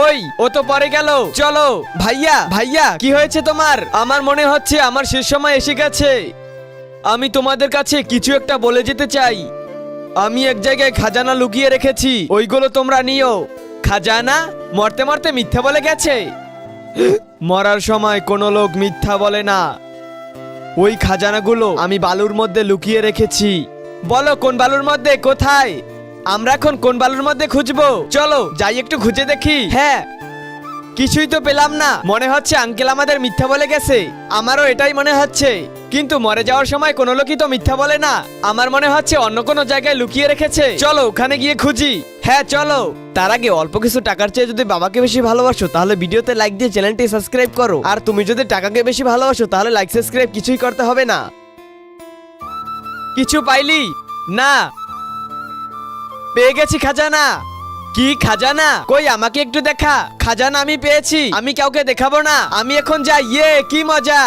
ওই ও তো পরে গেল, চলো। ভাইয়া ভাইয়া কি হয়েছে তোমার? আমার মনে হচ্ছে আমার শেষ সময় এসে গেছে। আমি তোমাদের কাছে কিছু একটা বলে যেতে চাই। আমি এক জায়গায় খাজানা লুকিয়ে রেখেছি, ওইগুলো তোমরা নিও। খাজানা? মরতে মরতে মিথ্যা বলে গেছে। মরার সময় কোনো লোক মিথ্যা বলে না। ওই খাজানাগুলো আমি বালুর মধ্যে লুকিয়ে রেখেছি। বলো কোন বালুর মধ্যে, কোথায়? আমরা এখন কোন বালুর মধ্যে খুঁজবো? চলো যাই একটু খুঁজে দেখি। হ্যাঁ, কিছুই তো পেলাম না। মনে হচ্ছে আঙ্কেল আমাদের মিথ্যা বলে গেছে। আমারও এটাই মনে হচ্ছে, কিন্তু মরে যাওয়ার সময় কোনো লোকই তো মিথ্যা বলে না। আমার মনে হচ্ছে অন্য কোনো জায়গায় লুকিয়ে রেখেছে। চলো ওখানে গিয়ে খুঁজি। হ্যাঁ চলো। তার আগে অল্প কিছু টাকার চেয়ে যদি বাবাকে বেশি ভালোবাসো তাহলে ভিডিওতে লাইক দিয়ে চ্যানেলটি সাবস্ক্রাইব করো। আর তুমি যদি টাকাকে বেশি ভালোবাসো তাহলে লাইক সাবস্ক্রাইব কিছুই করতে হবে না। কিছু পাইলি? না। পেয়ে গেছি খাজানা। কি খাজানা? কই আমাকে একটু দেখা। খাজানা আমি পেয়েছি, আমি কাউকে দেখাবো না। আমি এখন যাই। ইয়ে কি মজা।